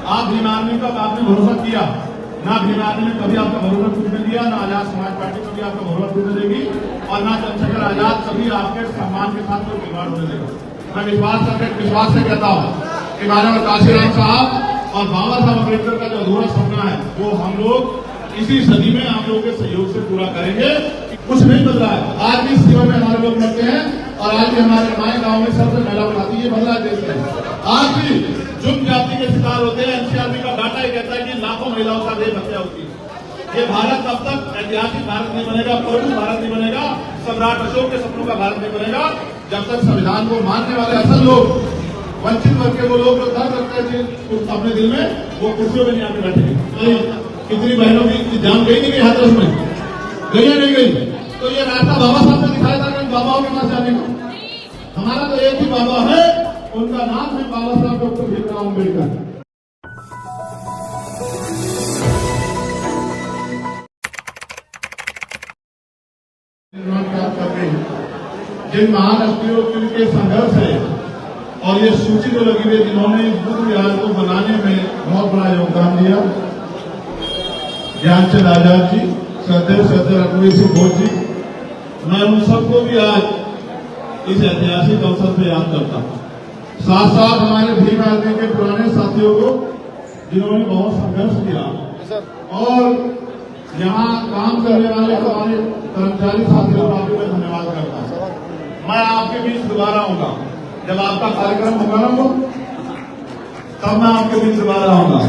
आप भीम आर्मी का आपने भरोसा किया ना, भीम आर्मी ने कभी आपका भरोसा टूटने दिया ना, आजाद समाज पार्टी कभी आपका भरोसा टूटने देगी और ना चंद्रशेखर आजाद कभी आपके सम्मान के साथ कोई खिलवाड़ होने देगा। मैं विश्वास से कहता हूँ कि माननीय काशीराम साहब और बाबा साहब अम्बेडकर का जो अधूरा सपना है वो हम लोग इसी सदी में आप लोगों के सहयोग से पूरा करेंगे। कुछ नहीं बदला है, आज भी सेवा में हमारे लोग करते हैं और आज भी हमारे माए गांव में सबसे महिला उठाती है, बदला है देश में। आज भी जुर्म जाति के शिकार होते हैं, एनसीआरबी का डाटा ही कहता है कि लाखों महिलाओं का देह हत्या होती है। ये भारत तब तक ऐतिहासिक भारत नहीं बनेगा, प्रभु भारत नहीं बनेगा, सम्राट अशोक के सपनों का भारत नहीं बनेगा जब तक संविधान को मानने वाले असल लोग, वंचित वर्ग के वो लोग जो दर्द रखते हैं अपने दिल में, वो कुर्सियों में नहीं आके बैठेंगे। कितनी बहनों की जान गई नहीं गई हाथरस में, गई या नहीं गई? तो ये रास्ता बाबा साहब ने दिखाया था कि बाबाओं के पास जाने का। हमारा तो एक ही बाबा है, उनका नाम है बाबा साहब डॉक्टर भीमराव अम्बेडकर। जिन महान हस्तियों के संघर्ष है और ये सूची जो लगी हुई जिन्होंने बुद्ध विहार को बनाने में बहुत बड़ा योगदान दिया, ज्ञानचंद आजाद जी, श्रद्धेय रघुवीर सिंह घोष जी, मैं उन सबको भी आज इस ऐतिहासिक अवसर पर याद करता हूँ। साथ साथ हमारे भीम आर्मी के पुराने साथियों को जिन्होंने बहुत संघर्ष किया और यहाँ काम करने वाले हमारे कर्मचारी साथियों का भी मैं धन्यवाद करता हूँ। मैं आपके बीच दोबारा आऊंगा जब आपका कार्यक्रम होगा ना, तब मैं आपके बीच दोबारा आऊंगा।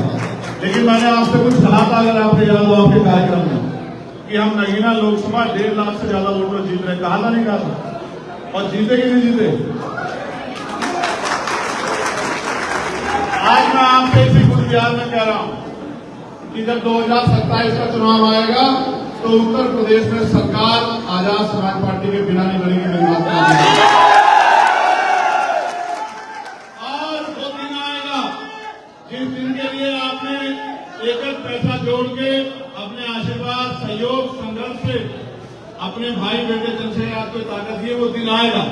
लेकिन मैंने आपसे कुछ कहा था, अगर आपको याद हो आपके कार्यक्रम में, कि हम नगीना लोकसभा 1.5 लाख से ज्यादा वोटों जीत रहे, कहा था नहीं कहा था? और जीते कि नहीं जीते? आज मैं आपसे इसी बुद्ध विहार में कह रहा हूं कि जब 2027 का चुनाव आएगा तो उत्तर प्रदेश में सरकार आजाद समाज पार्टी के बिना नहीं बनेगी, मेरी बात नहीं। और वो दिन आएगा जिस दिन के लिए आपने एक एक पैसा जोड़ के अपने आशीर्वाद, सहयोग, संघर्ष से अपने भाई बेटे चंद्रशेखर को ताकत दिए, वो दिन आएगा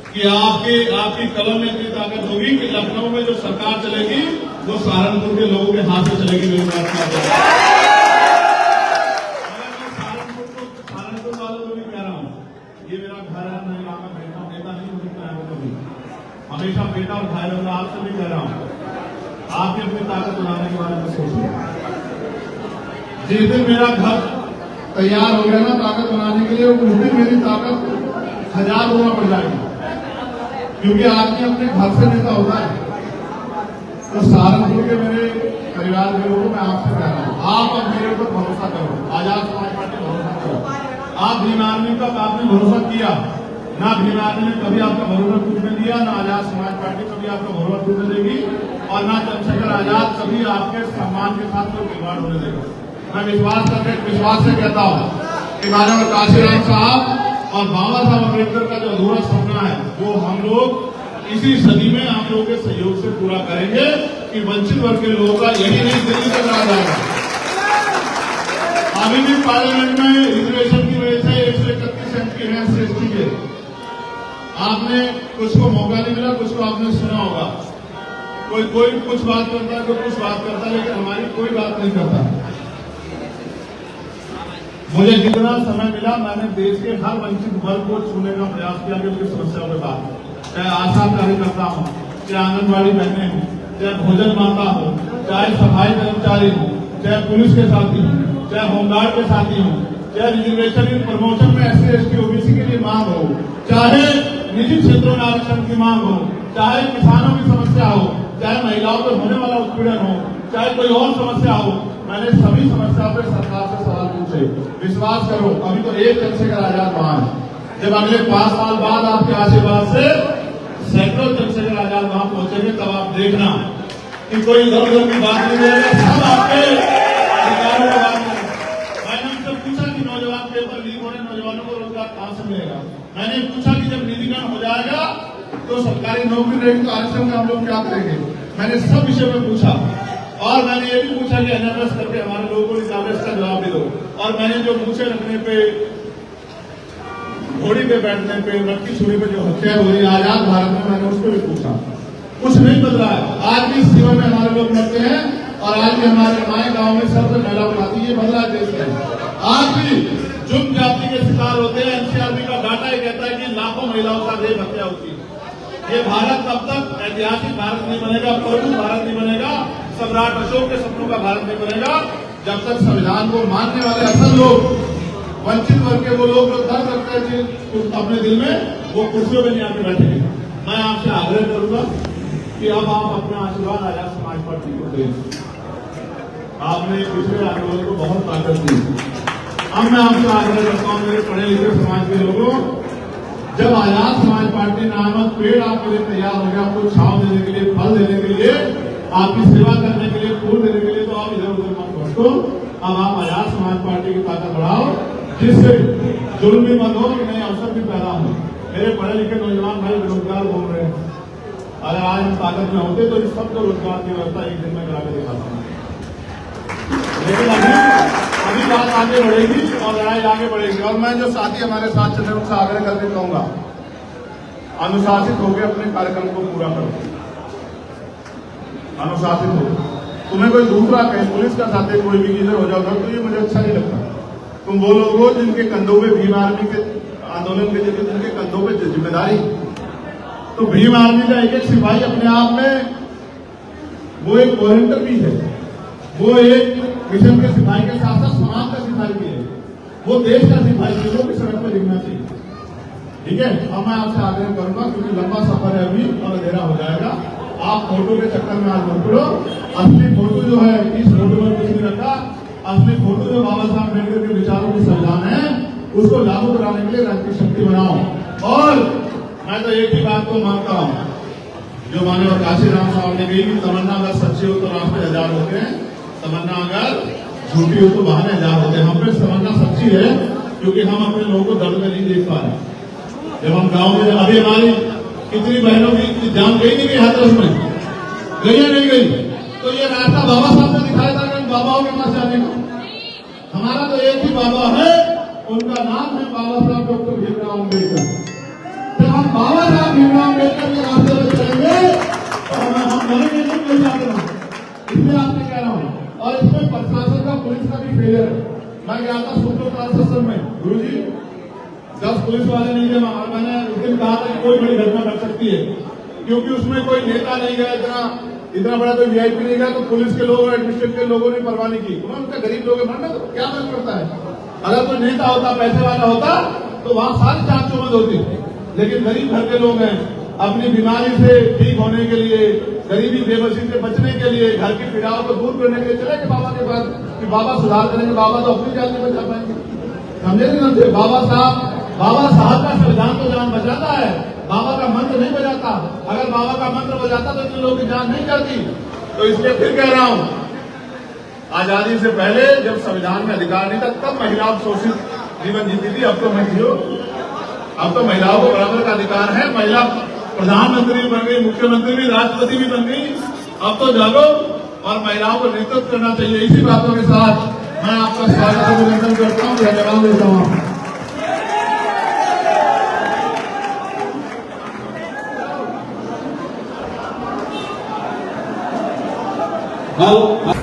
कि आपकी कलम में इतनी ताकत होगी कि लखनऊ में जो सरकार चलेगी वो सहारनपुर के लोगों के हाथ से चलेगी। मेरी बात का सहारनपुर वालों को भी कह रहा हूँ, ये मेरा घर है, मैं यहाँ का बेटा नहीं हो सकता है कभी, हमेशा बेटा और भाई होगा। आपसे भी कह रहा हूँ, आप भी अपनी ताकत बनाने के बारे में सोचिए। जिस दिन मेरा घर तैयार हो गया ना ताकत बनाने के लिए, उस दिन मेरी ताकत 1000 गुना बढ़ जाएगी, क्योंकि आदमी अपने घर से नेता होता है। तो सहारनपुर के मेरे परिवार के लोगों मैं आपसे कह रहा हूँ, आप अब मेरे ऊपर भरोसा करो, आजाद समाज पार्टी भरोसा करो। आप भीम आर्मी का आपने भरोसा किया ना, भीम आर्मी ने कभी आपका भरोसा टूटने दिया ना, आजाद समाज पार्टी कभी आपका भरोसा टूटने देगी और ना चंद्रशेखर आजाद कभी आपके सम्मान के साथ कोई खिलवाड़ होने देगा। मैं विश्वास से कहता हूँ कि माननीय काशीराम साहब और बाबा साहब अम्बेडकर का जो अधूरा सपना है वो हम लोग इसी सदी में आप लोगों के सहयोग से पूरा करेंगे कि वंचित वर्ग के लोगों का यही नहीं दिल्ली तक रहा जाएगा। अभी भी पार्लियामेंट में रिजर्वेशन की वजह से 131 एमपी हैं SC के, आपने कुछ को मौका नहीं मिला, कुछ को आपने सुना होगा, कोई कुछ बात करता है, कोई कुछ बात करता है, लेकिन हमारी कोई बात नहीं करता। मुझे जितना समय मिला मैंने देश के हर वंचित वर्ग को छूने का प्रयास किया कि उनकी समस्याओं के बाद, चाहे आशा कार्यकर्ता हो, चाहे आंगनबाड़ी बहनें हो, चाहे भोजन माता हो, चाहे सफाई कर्मचारी हो, चाहे पुलिस के साथी हो, चाहे होमगार्ड के साथी हो, चाहे रिजर्वेशन इन प्रमोशन में SC ST OBC के लिए मांग हो, चाहे निजी क्षेत्रों में आरक्षण की मांग हो, चाहे किसानों की समस्या हो, चाहे महिलाओं पर होने वाला उत्पीड़न हो, चाहे कोई और समस्या हो, मैंने सभी समस्या पर सरकार से सवाल पूछे। विश्वास करो, अभी तो एक चंद्रशेखर आजाद वहां है, जब अगले 5 साल बाद आपके आशीर्वाद से सैकड़ों चंद्रशेखर आजाद वहां पहुंचेंगे, तब आप देखना कि कोई इधर उधर की बात नहीं रहेगा, सब आपके अधिकारों की बात करेगा। मैंने उनसे पूछा कि नौजवान पेपर लीक होने नौजवानों को रोजगार कहां से मिलेगा। मैंने पूछा कि जब निधिकरण हो जाएगा तो सरकारी नौकरी रहेगी तो आरक्षण में हम लोग क्या करेंगे। मैंने सब विषय में पूछा और मैंने ये भी पूछा कि NMS करके हमारे लोगों को निकाले, इसका जवाब भी दो। और मैंने जो मूछे रखने पे, घोड़ी पे बैठने पे, मटकी छुरी पे जो हत्या हुई आजाद भारत में, मैंने उसको भी पूछा। कुछ नहीं बदला है। आज भी इस सेवा में हमारे लोग मरते हैं और आज भी हमारे माए गांव में सबसे महिला उठाती है। बदला देश में आज भी जुर्म जाति के शिकार होते हैं। एनसीआरबी का डाटा ही कहता है कि लाखों महिलाओं का रेप हत्या होती है। ये भारत तब तक ऐतिहासिक भारत नहीं बनेगा, प्रभु भारत नहीं बनेगा, सम्राट अशोक के सपनों का भारत नहीं बनेगा, जब तक संविधान को मानने वाले असल लोग, वंचित वर्ग के वो लोग जो दर्द रखते हैं अपने दिल में, वो कुर्सियों में नहीं आके बैठेंगे। मैं आपसे आग्रह करूंगा कि अब आप अपना आशीर्वाद आजाद समाज पार्टी को दें। आपने पिछले आंदोलन को बहुत ताकत दी। अब मैं आपसे आग्रह करता हूँ मेरे पढ़े लिखे समाज के लोगों, जब आजाद समाज पार्टी नामक पेड़ आपके लिए तैयार हो गया, आपको छांव देने के लिए, फल देने के लिए, आपकी सेवा करने के लिए, फूल देने के लिए, तो आप इधर उधर मत भटको। अब आप आजाद समाज पार्टी की ताकत बढ़ाओ, जिससे जुल्म भी मत हो, नए अवसर भी पैदा हो। मेरे पढ़े लिखे नौजवान भाई बेरोजगार घूम रहे हैं। अगर आज हम ताकत में होते तो इस सबको रोजगार की व्यवस्था एक दिन में करा के दिखाता हूँ। लेकिन अभी बात आगे बढ़ेगी और लड़ाई आगे बढ़ेगी। और मैं जो साथी हमारे साथ चल रहे हैं उनसे आग्रह करके कहूंगा, अनुशासित होकर अपने कार्यक्रम को पूरा करो। अनुशासित हो। तुम्हें कोई दूसरा कहे, पुलिस का साथी कोई भी इधर हो जाओ तो ये मुझे अच्छा नहीं लगता। तुम वो लोग हो जिनके कंधों पे भीम आर्मी के आंदोलन के जरिए जिनके कंधों पे जिम्मेदारी, तो भीम आर्मी का एक एक सिपाही अपने आप में वो एक वॉलंटियर भी है, वो एक मिशन के सिपाही के साथ साथ समाज का सिपाही भी है, वो देश का सिपाही भी, वो भी सड़क पर दिखना चाहिए। ठीक है। अब मैं आपसे आग्रह करूंगा क्योंकि लंबा सफर है अभी और अंधेरा हो जाएगा, आप फोटो के चक्कर में आज मत पड़ो। असली फोटो जो है इस फोटो में कुछ नहीं रखा, असली फोटो जो बाबा साहब अम्बेडकर के विचारों की संविधान है उसको लागू कराने के लिए राष्ट्रीय शक्ति बनाओ। और मैं तो एक ही बात को मानता हूँ, जो माननीय काशीराम साहब ने कही कि तमन्ना अगर सच्ची हो तो रास्ते हजार होते हैं, तमन्ना अगर झूठी हो तो बहाने हजार होते हैं। हम पे तमन्ना सच्ची है क्योंकि हम अपने लोगों को दर्द में नहीं देख पा रहे। जब हम गांव में, अभी हमारी कितनी बहनों की जान गई नहीं गई हाथरस में, गई या नहीं गई, तो ये रास्ता बाबा साहब ने दिखाया था कि बाबाओं के पास जाने का। हमारा तो एक ही बाबा है, उनका नाम है बाबा साहब डॉक्टर भीमराव अम्बेडकर। जब हम बाबा साहब भीमराव अम्बेडकर के रास्ते में चलेंगे तो हम मरेंगे नहीं, कोई जाते हैं। इसलिए आपसे कह रहा हूँ। और इसमें प्रशासन का, पुलिस का भी फेलियर है। मैं गया था सुप्रीम प्रशासन में, गुरु जी 10 पुलिस वाले नहीं थे वहां। मैंने उस दिन कहा था कि कोई बड़ी घटना घट सकती है क्योंकि उसमें कोई नेता नहीं गया, इतना बड़ा कोई वीआईपी नहीं गया, तो पुलिस के लोग और एडमिनिस्ट्रेटिव के लोगों ने परवाह नहीं की। उन्होंने गरीब लोग मरना तो क्या फर्क पड़ता है। अगर कोई नेता होता, पैसे वाला होता तो वहां सारी जांच चौबंद होती। लेकिन गरीब घर के लोग हैं, अपनी बीमारी से ठीक होने के लिए, गरीबी बेबसी से बचने के लिए, घर की पीड़ाओं को दूर करने के लिए चले गए बाबा के पास कि बाबा सुधार करेंगे। बाबा तो अपनी जान नहीं बचा पाएंगे, समझे नहीं समझे। बाबा साहब का संविधान तो जान बचाता है, बाबा का मंत्र नहीं बजाता। अगर बाबा का मंत्र बजाता तो इतने लोगों की जान नहीं जाती। तो इसलिए फिर कह रहा हूं, आजादी से पहले जब संविधान में अधिकार नहीं था तब महिलाओं शोषित जीवन जीती थी। अब तो मैं जियो, अब तो महिलाओं को बराबर का अधिकार है। महिला प्रधानमंत्री भी बन गई, मुख्यमंत्री भी, राष्ट्रपति भी बन गई। अब तो जागो और महिलाओं को नेतृत्व करना चाहिए। इसी बातों के साथ मैं आपका स्वागत अभिनंदन करता हूँ, धन्यवाद देता हूँ। Halo.